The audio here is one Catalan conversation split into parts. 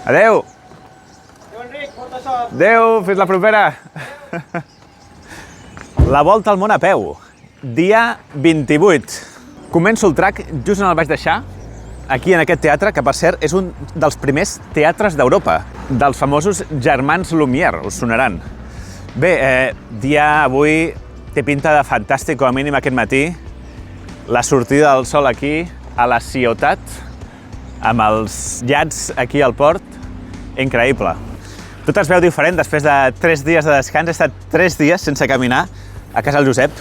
Adeu! Adéu, Enric, molta sort! Adeu, fins la propera! La volta al món a peu, dia 28. Començo el track just on el vaig deixar, aquí en aquest teatre, que per cert és un dels primers teatres d'Europa, dels famosos germans Lumière, us sonaran. Bé, dia avui té pinta de fantàstic, com a mínim aquest matí. La sortida del sol aquí, a la ciutat, amb els llats aquí al port, increïble. Tot es veu diferent després de 3 dies de descans. He estat 3 dies sense caminar a casa del Josep.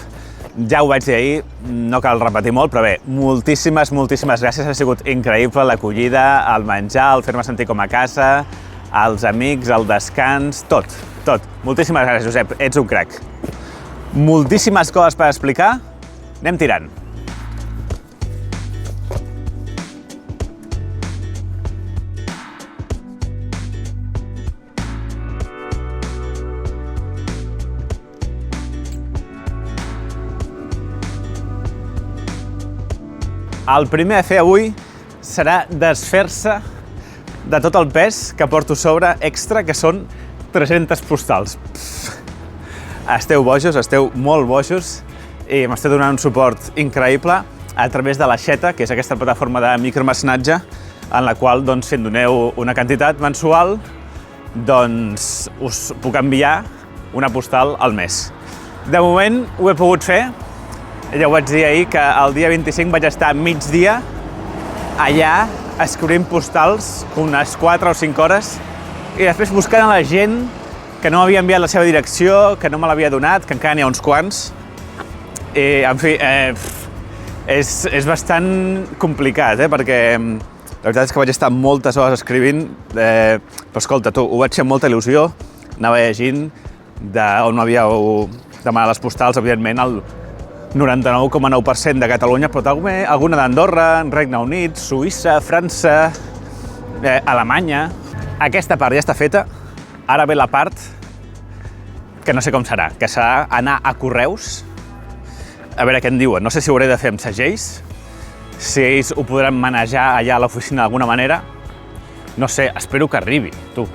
Ja ho vaig dir ahir, no cal repetir molt, però bé, moltíssimes gràcies. Ha sigut increïble l'acollida, el menjar, el fer-me sentir com a casa, els amics, el descans, tot. Moltíssimes gràcies, Josep, ets un crac. Moltíssimes coses per explicar, anem tirant. El primer a fer avui serà desfer-se de tot el pes que porto sobre extra, que són 300 postals. Esteu bojos, esteu molt bojos i m'esteu donant un suport increïble a través de l'Aixeta, que és aquesta plataforma de micromecenatge en la qual, si em doneu una quantitat mensual, us puc enviar una postal al mes. De moment ho he pogut fer. Ja ho vaig dir ahir, que el dia 25 vaig estar migdia allà escrivint postals unes 4 o 5 hores i després buscant a la gent que no m'havia enviat la seva direcció, que no me l'havia donat, que encara n'hi ha uns quants. I, en fi, és bastant complicat, perquè la veritat és que vaig estar moltes hores escrivint, però escolta, tu, ho vaig fer amb molta il·lusió, anava llegint d'on m'havíeu demanat les postals, evidentment, el 99,9% de Catalunya, però també alguna d'Andorra, Regne Unit, Suïssa, França, Alemanya. Aquesta part ja està feta. Ara ve la part que no sé com serà, que serà anar a correus, a veure què en diuen. No sé si ho hauré de fer amb segells, si ells ho podran manejar allà a l'oficina d'alguna manera. No sé, espero que arribi, tu.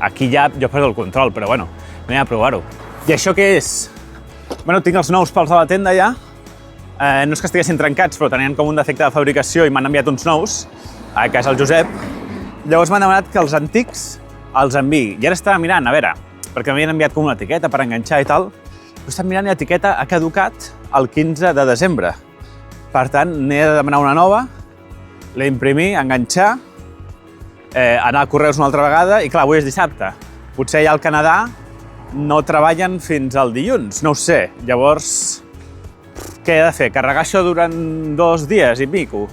Aquí ja jo perdo el control, però bueno, anem a provar-ho. I això què és? Bueno, tinc els nous pals a la tenda ja. No és que estiguessin trencats, però tenien com un defecte de fabricació i m'han enviat uns nous a casa del Josep. Llavors m'han demanat que els antics els enviï. I ara estava mirant, a veure, perquè m'havien enviat com una etiqueta per enganxar i tal. Però estava mirant i l'etiqueta ha caducat el 15 de desembre. Per tant, n'he de demanar una nova, l'he d'imprimir, enganxar, anar a correus una altra vegada i clar, avui és dissabte. Potser allà al Canadà no treballen fins al dilluns, no ho sé. Llavors, què he de fer? Carregar això durant 2 dies i pico?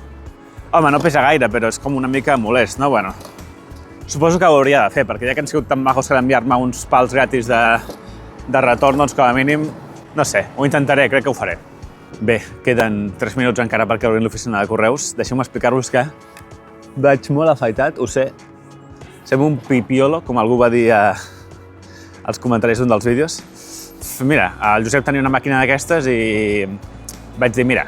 Home, no pesa gaire, però és com una mica molest, no? Bueno, suposo que ho hauria de fer, perquè ja que han sigut tan majos que d'enviar-me uns pals gratis de retorn, doncs com a mínim, no sé, ho intentaré, crec que ho faré. Bé, queden 3 minuts encara perquè obrim l'oficina de correus. Deixeu-me explicar-vos que vaig molt afaitat, ho sé. Sembla un pipiolo, com algú va dir als comentaris d'un dels vídeos. Mira, el Josep tenia una màquina d'aquestes i vaig dir, mira,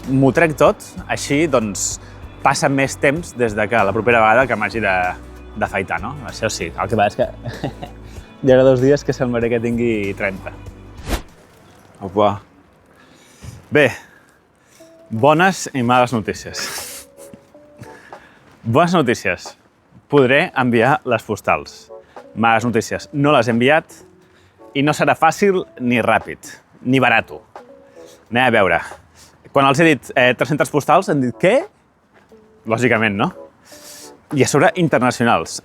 m'ho trec tot, així doncs passa més temps des de que la propera vegada que m'hagi d'afaitar, no? Això sí, el que passa és que hi haurà 2 dies que semblaré que tingui 30. Opa. Bé, bones i males notícies. Bones notícies. Podré enviar les postals. Males notícies, no les he enviat i no serà fàcil ni ràpid, ni barato. Anem a veure. Quan els he dit 300 postals, han dit què? Lògicament, no? I a sobre internacionals.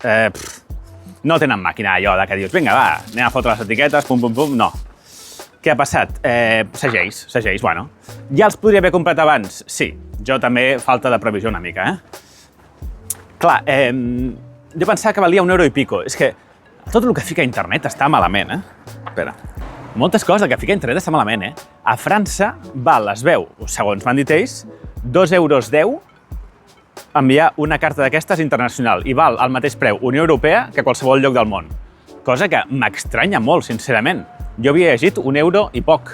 No tenen màquina allò de que dius, vinga, va, anem a fotre les etiquetes, pum, pum, pum, no. Què ha passat? Segells, bueno. Ja els podria haver comprat abans? Sí, jo també falta de previsió una mica, Clar, jo pensava que valia €1 i pico. És que tot el que fica a internet està malament, Espera. Moltes coses del que fica a internet està malament, A França val, es veu, segons m'han dit ells, €2,10 enviar una carta d'aquestes internacional i val al mateix preu Unió Europea que a qualsevol lloc del món. Cosa que m'estranya molt, sincerament. Jo havia llegit €1 i poc.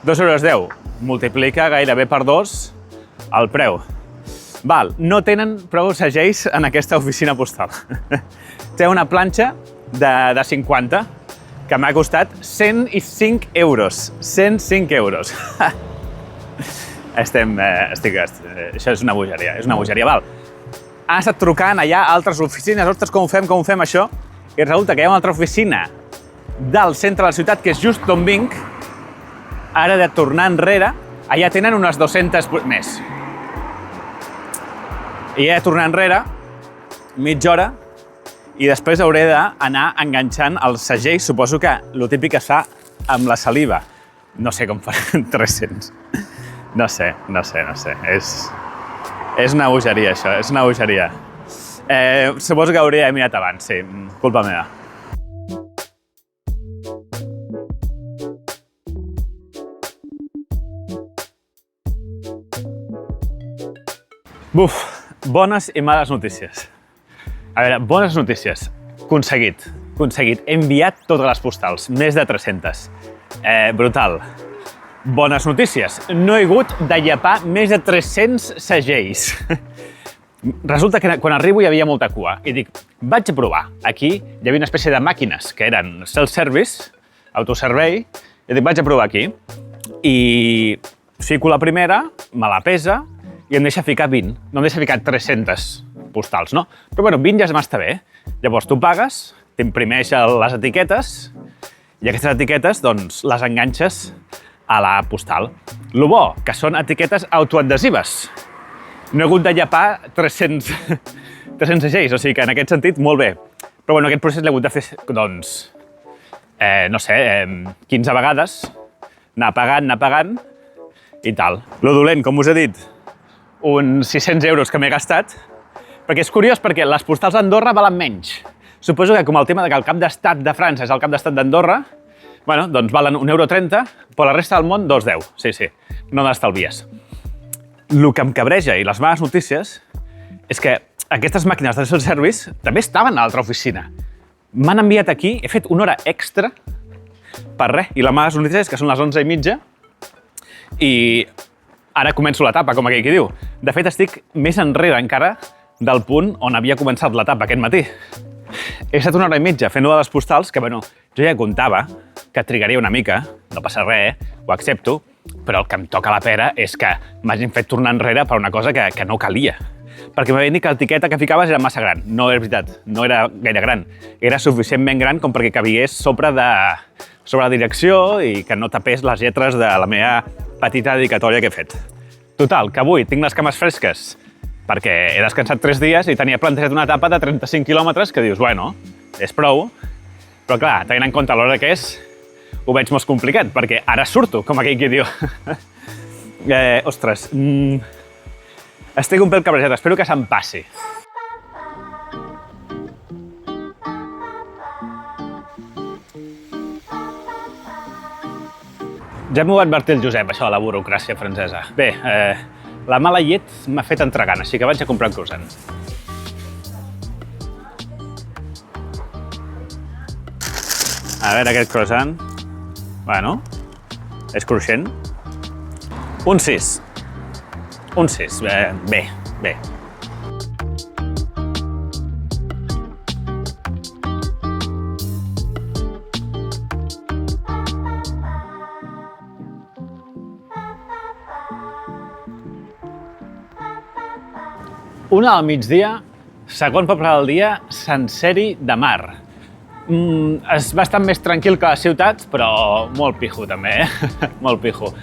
€2,10. Multiplica gairebé per 2 el preu. Val, no tenen prou segells en aquesta oficina postal. Té una planxa de 50 que m'ha costat 105 euros. 105 euros. Això és una bogeria, val. Han estat trucant allà a altres oficines, ostres, com ho fem això? I resulta que hi ha una altra oficina del centre de la ciutat, que és just on vinc. Ara de tornar enrere, allà tenen unes 200 més. I he de tornar enrere, mitja hora, i després hauré d'anar enganxant els segells. Suposo que el típic que es fa amb la saliva. No sé com faran 300. No sé. És una bogeria, això, és una bogeria. Suposo que hauria mirat abans, sí, culpa meva. Buf, bones i males notícies. A veure, bones notícies. Aconseguit. He enviat totes les postals, més de 300. Brutal. Bones notícies. No he hagut de llepar més de 300 segells. Resulta que quan arribo hi havia molta cua i dic, vaig a provar. Aquí hi havia una espècie de màquines que eren self-service, autoservei, i dic, vaig a provar aquí. I fico la primera, me la pesa i em deixa ficar 20. No em deixa ficar 300 postals, no? Però bueno, 20 ja m'està bé. Llavors tu pagues, t'imprimeix les etiquetes i aquestes etiquetes doncs les enganxes a la postal. Lo bo, que són etiquetes autoadhesives. No he hagut de llepar 300 segells, o sigui que en aquest sentit molt bé. Però bueno, aquest procés l'he hagut de fer, doncs, 15 vegades, anar pagant i tal. Lo dolent, com us he dit, uns 600 euros que m'he gastat, perquè és curiós perquè les postals d'Andorra valen menys. Suposo que com el tema que el cap d'estat de França és el cap d'estat d'Andorra, bueno, doncs valen 1,30 €, però la resta del món 2,10 €. Sí, no n'estalvies. El que em cabreja i les males notícies és que aquestes màquines de self-service també estaven a l'altra oficina. M'han enviat aquí, he fet una hora extra per res, i la mala notícia és que són les 11:30 i ara començo l'etapa, com aquell qui diu. De fet, estic més enrere encara del punt on havia començat l'etapa aquest matí. He estat una hora i mitja fent les postals que, bueno, jo ja comptava que trigaria una mica, no passa res, ho accepto, però el que em toca la pera és que m'hagin fet tornar enrere per una cosa que no calia. Perquè m'havien dit que l'etiqueta que ficaves era massa gran. No és veritat, no era gaire gran. Era suficientment gran com perquè cabigués sobre la direcció i que no tapés les lletres de la meva petita dedicatòria que he fet. Total, que avui tinc les cames fresques perquè he descansat 3 dies i tenia plantejat una etapa de 35 quilòmetres que dius, bueno, és prou, però clar, tenint en compte l'hora que és, ho veig molt complicat, perquè ara surto, com aquell qui diu. Ostres, estic un pèl cabrejat, espero que se'm passi. Ja m'ho va advertir el Josep, això de la burocràcia francesa. Bé, la mala llet m'ha fet entregant, així que vaig a comprar un croissant. A veure, aquest croissant. Bueno, és cruixent. Un 6. Un 6. Bé. Una al migdia, segon poble del dia, Sant Ceri de Mar. És bastant més tranquil que la ciutat, però molt pijo també, molt pijo.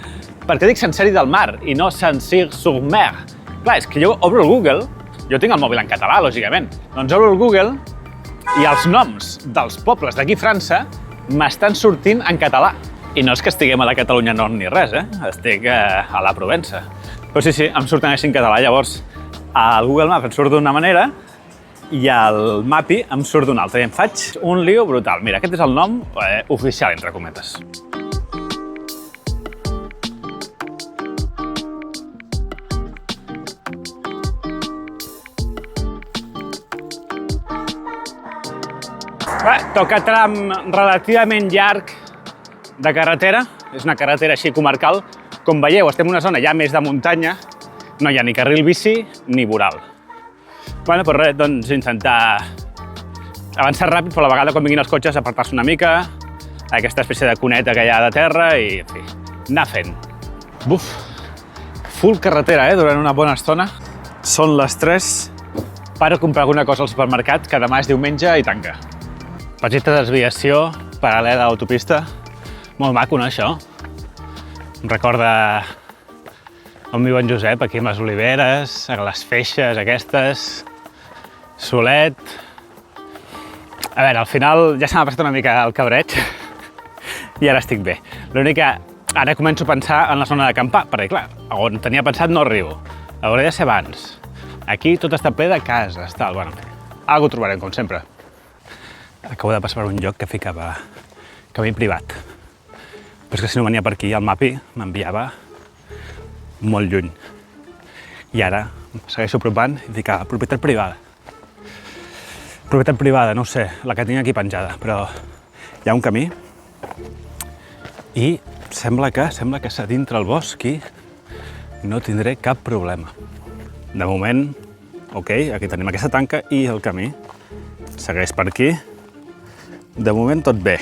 Per què dic Sant Ceri del Mar i no Saint-Cyr-sur-Mer? Clar, és que jo obro el Google, jo tinc el mòbil en català, lògicament, doncs obro el Google i els noms dels pobles d'aquí a França m'estan sortint en català. I no és que estiguem a la Catalunya Nord ni res, estic a la Provença. Però sí, em surten així en català, llavors al Google Maps em surt d'una manera i al Mapi em surt d'una altra. I em faig un lío brutal. Mira, aquest és el nom oficial, entre cometes. Toca tram relativament llarg de carretera. És una carretera així comarcal. Com veieu, estem en una zona ja més de muntanya. no hi ha ni carril bici ni voral. Bueno, doncs res, doncs intentar avançar ràpid, però a la vegada quan vinguin els cotxes apartar-se una mica, aquesta espècie de cuneta que hi ha de terra i, en fi, anar fent. Buf, full carretera, durant una bona estona. Són les 3. Paro a comprar alguna cosa al supermercat, que demà és diumenge i tanca. Petita desviació paral·lela a l'autopista. Molt maco, no, això? Em recorda on viu en Josep, aquí amb les oliveres, a les feixes aquestes, solet. A veure, al final ja se m'ha passat una mica el cabreig i ara estic bé. L'únic que ara començo a pensar en la zona d'acampar, perquè clar, on tenia pensat no arribo. Hauré de ser abans. Aquí tot està ple de cases, tal, bueno, algo trobarem, com sempre. Acabo de passar per un lloc que ficava camí privat. Però és que si no venia per aquí, el mapi m'enviava molt lluny. I ara segueixo apropant i ficava propietat privada. Propietat privada, no ho sé, la que tinc aquí penjada, però hi ha un camí i sembla que a dintre el bosc i no tindré cap problema. De moment, ok, aquí tenim aquesta tanca i el camí segueix per aquí. De moment tot bé.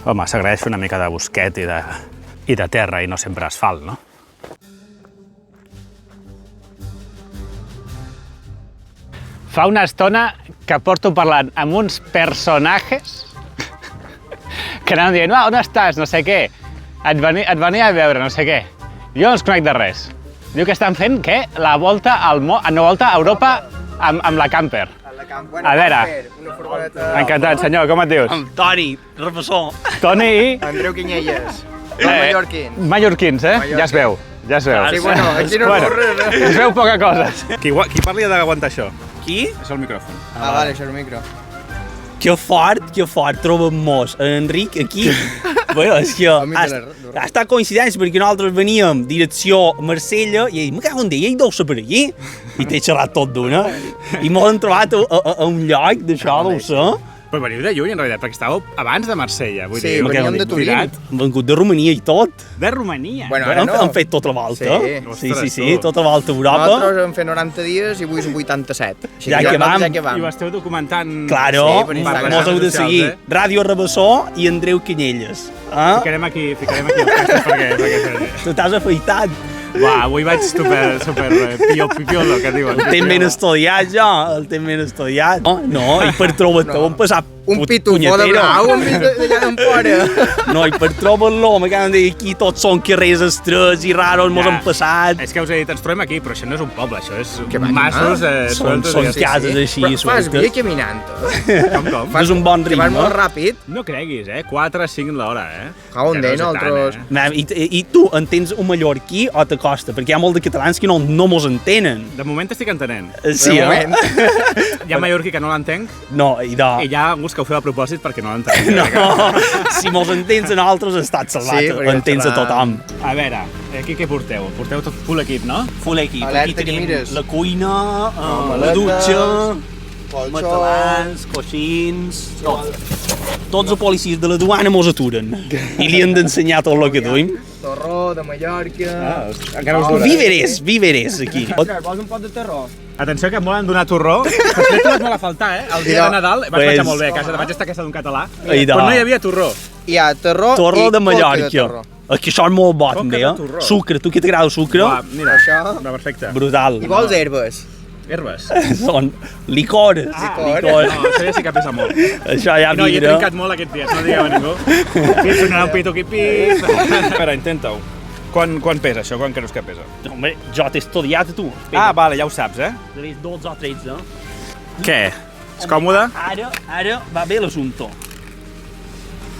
Home, s'agraeix fer una mica de bosquet i de terra i no sempre asfalt, no? Fa una estona que porto parlant amb uns personatges que anaven dient, on estàs, no sé què, et venia a veure, no sé què. Jo no els conec de res. Diu que estan fent, què? La volta a Europa amb la camper. Bueno, a veure, una furgoneta... Encantat, senyor, com et dius? Amb Toni, repassó. Toni i... Andreu Quinyelles. Mallorquins. Mallorquins, ja es veu. Ja es veu. Sí, bueno, aquí no es veu res. Es veu poca cosa. Qui parli ha d'aguantar això. Qui? És el micròfon. Vale, això és el micro. Que fort, trobem-nos Enric aquí. Bueno, és que ha estat coincidència perquè nosaltres veníem direcció Marsella i me cago en Déu, ell deu ser per allí. I t'he xerrat tot d'una. I mos hem trobat a un lloc d'això, deu ser. Però veniu de lluny, en realitat, perquè estàveu abans de Marsella. Vull Sí, dir, veníem de Turín. Hem vengut de Romania i tot. De Romania? Bueno, ara no. Hem fet tota la volta. Sí. Sí, tota la volta a Europa. Nosaltres hem fet 90 dies i avui són 87. Ja que vam. I ho esteu documentant... Claro, Sí, per Instagram. mos heu de seguir. Ràdio Rebassó i Andreu Quinyelles. Ficarem aquí els castes perquè... Tu t'has afeitat. Va, avui vaig super piolo, que diuen. El temps ben estudiat, jo. El temps ben estudiat. No, i per trobar-te hem passat Un pitufo de blau, un bit d'allà d'en fora. No, i per trobar-lo, m'acaben de dir aquí tots són carrers estrets i raros, mos han passat. És que us he dit, ens trobem aquí, però això no és un poble, això és Que va, massos... Són cases així, Però fas sueltes. bé caminant. Com? És un bon Que vas ritme. molt ràpid. No creguis, 4 5 l'hora, Cau en Déu, nosaltres. I tu entens un mallorquí o t'acosta? Perquè hi ha molt de catalans que no mos entenen. De moment estic entenent. Sí, De moment. Hi ha mallorquí que no l'entenc No, i de... i hi ha alguns que ho feu a propòsit perquè no l'entenc. No, si mos entens a nosaltres has estat salvat, Sí, perquè entens a serà- tothom. A veure, aquí què porteu? Porteu tot full equip, no? Full equip, Alerta aquí que tenim mires. la cuina, la maletes, dutxa, matalans, coixins, tot. Tots els policies de la duana mos aturen i li han d'ensenyar tot el que duim. Torró de Mallorca. Encara us dura. Víveres, aquí. Vols un pot de terró? Atenció que em volen donar torró, però l'he trobat molt a faltar, El dia de Nadal vaig menjar molt bé a casa, vaig estar a casa d'un català, Ai, però no hi havia torró. Hi ha terró Torró i de coca Mallorca. torró. És que això és molt bo, Coca també, de torró. Sucre, tu que t'agrada el sucre? Va, mira, Això. va, perfecte. Brutal. I vols herbes? Herbes. Són licores. Licor. No, això ja sí que pesa molt. Això ja I no, hi he mira. trincat molt aquests dies, no digueu a ningú. Aquí sonarà un pito aquí, pip. Espera, intenta-ho. Quan pesa això? Quan creus que pesa? Home, jo t'he estudiat a tu. Vale, ja ho saps, De 12 o 13. Què? És còmode? Ara va bé l'assumpte.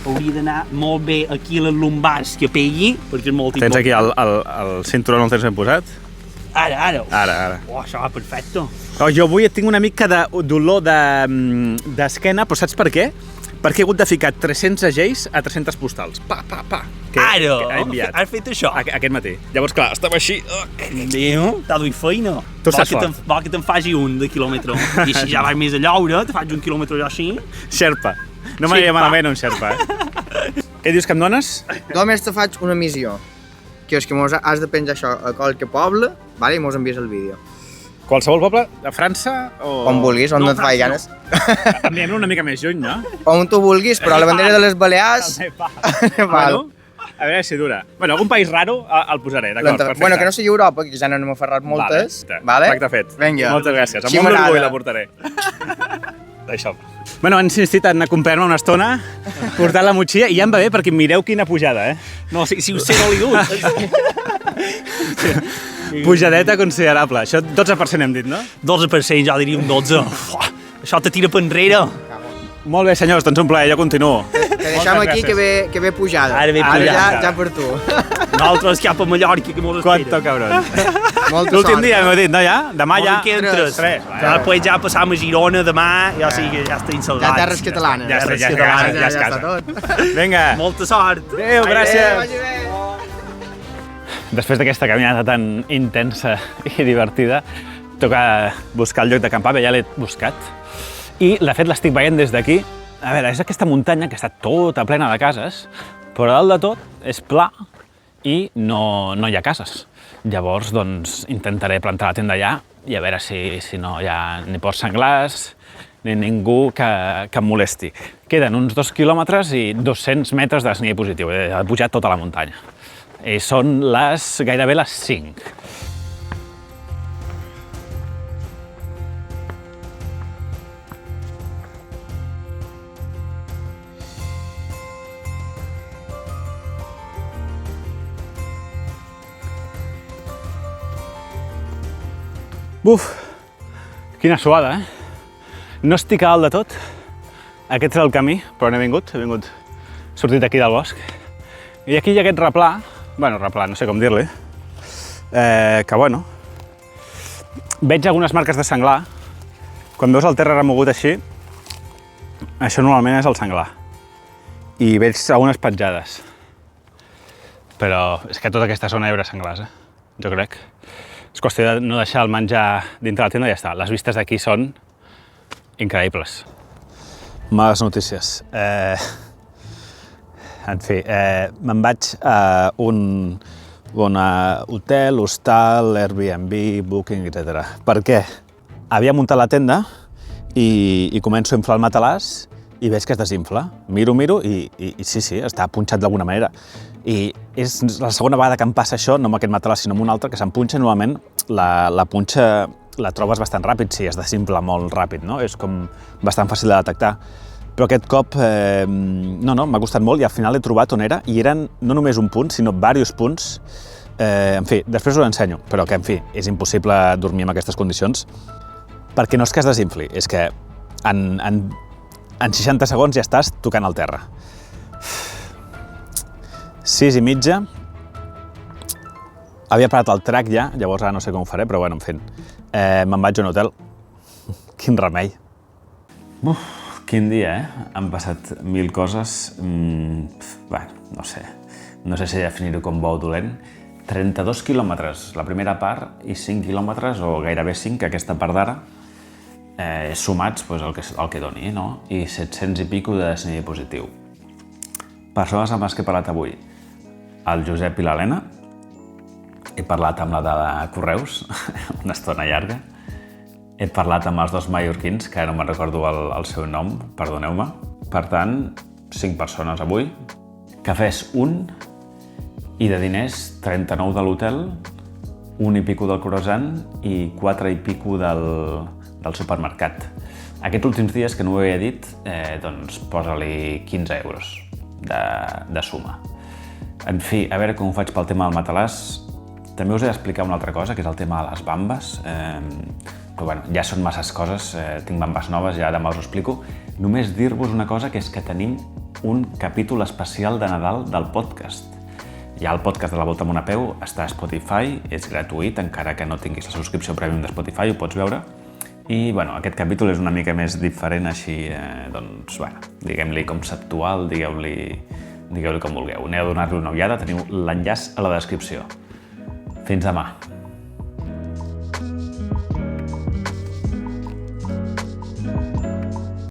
Hauria d'anar molt bé aquí a les lumbars que pegui, perquè és molt Tens important. aquí el cinturó, no el tens ben posat? Ara. Ara. Oh, això va perfecte. Oh, jo avui tinc una mica de dolor d'esquena, però saps per què? Perquè he hagut de ficar 300 agells a 300 postals. Pa. Que ha enviat. Has fet això? Aquest matí. Llavors, clar, estava així... Déu, t'ha duit feina. Tu estàs fort. Vol que te'n faci un de quilòmetre. I així ja vas més a llaure, te faig un quilòmetre jo així. Xerpa. No m'aniria malament un xerpa, Què dius que em dones? Només te faig una missió. que és que mos has de penjar això a qualque poble, vale? I mos envies el vídeo. Qualsevol poble de França o... On vulguis, on no et faci ganes. Enviem-lo una mica més lluny, no? On tu vulguis, però la bandera de les Balears... Bueno, a veure si dura. Bueno, algun país raro el posaré, d'acord, perfecte. Bueno, que no sigui Europa, que ja no n'hem aferrat moltes. Vale? Tracte fet. Vinga. Moltes gràcies. Amb molt d'orgull la portaré. Això. Bueno, han insistit en acompanyar-me una estona, portar la motxilla, i ja em va bé perquè mireu quina pujada, No, si us sé no li duc. Pujadeta considerable. Això 12% hem dit, no? 12%, ja diria un 12. Això te tira per enrere. Molt bé, senyors, doncs un plaer, jo continuo. Te deixem aquí que ve pujada. Ara ve pujada. Ja per tu. Nosaltres cap a Mallorca, que molt espera. Quanto cabrón. L'últim dia m'heu dit, no, ja? Demà ja? Que entres. Després ja passam a Girona, demà, ja estem salvats. Ja terres catalanes. Ja és casa. Vinga. Molta sort. Adéu, gràcies. Vagi bé. Després d'aquesta caminata tan intensa i divertida, toca buscar el lloc d'acampar, bé, ja l'he buscat. I, de fet, l'estic veient des d'aquí. A veure, és aquesta muntanya que està tota plena de cases, però dalt de tot és pla i no hi ha cases. Llavors, doncs, intentaré plantar la tenda allà i a veure si no hi ha ni porcs senglars ni ningú que em molesti. Queden uns 2 quilòmetres i 200 metres de desnivell positiu. He pujat tota la muntanya. I són gairebé les 5. Buf, quina suada, No estic a dalt de tot. Aquest és el camí per on he vingut sortit d'aquí del bosc. I aquí hi ha aquest replà, no sé com dir-li, que bueno, veig algunes marques de senglar. Quan veus el terra remogut així, això normalment és el senglar. I veig algunes petjades. Però és que a tota aquesta zona hi haurà senglars, jo crec. És qüestió de no deixar el menjar dintre la tenda i ja està. Les vistes d'aquí són increïbles. Males notícies. En fi, me'n vaig a un hotel, hostal, Airbnb, Booking, etc. Per què? Havia muntat la tenda i començo a inflar el matalàs i veig que es desinfla. Miro i sí, està punxat d'alguna manera. I és la segona vegada que em passa això, no amb aquest matalàs, sinó amb un altre, que se'm punxa. Normalment la punxa la trobes bastant ràpid, si es desinfla molt ràpid, no? És com bastant fàcil de detectar. Però aquest cop, no, m'ha costat molt i al final he trobat on era, i eren no només un punt, sinó diversos punts. En fi, després us ho ensenyo, però que, en fi, és impossible dormir en aquestes condicions, perquè no és que es desinfli, és que en 60 segons ja estàs tocant el terra. 6:30. Havia parat el track ja, llavors ara no sé com ho faré, però bueno, en fi. Me'n vaig a un hotel. Quin remei. Quin dia, Han passat 1000 coses. Bueno, no sé si definir-ho com bo o dolent. 32 quilòmetres la primera part i 5 quilòmetres, o gairebé 5, aquesta part d'ara, sumats el que doni, no? I 700 i pico de desnivell positiu. Persones amb les que he parlat avui, el Josep i l'Helena. He parlat amb la de Correus, una estona llarga. He parlat amb els 2 mallorquins, que ara no me'n recordo el seu nom, perdoneu-me. Per tant, 5 persones avui. Cafès 1, i de diners 39 de l'hotel, 1 i pico del croissant i 4 i pico del supermercat. Aquests últims dies, que no ho havia dit, doncs posa-li 15 euros de suma. En fi, a veure com ho faig pel tema del matalàs. També us he d'explicar una altra cosa, que és el tema de les bambes. Però bueno, ja són masses coses, tinc bambes noves, ja demà us ho explico. Només dir-vos una cosa, que és que tenim un capítol especial de Nadal del podcast. Ja el podcast de La Volta amb una Peu està a Spotify, és gratuït, encara que no tinguis la subscripció premium de Spotify, ho pots veure. I bueno, aquest capítol és una mica més diferent, així, doncs, bueno, diguem-li conceptual, digueu-li com vulgueu. Aneu a donar-li una ullada, teniu l'enllaç a la descripció. Fins demà.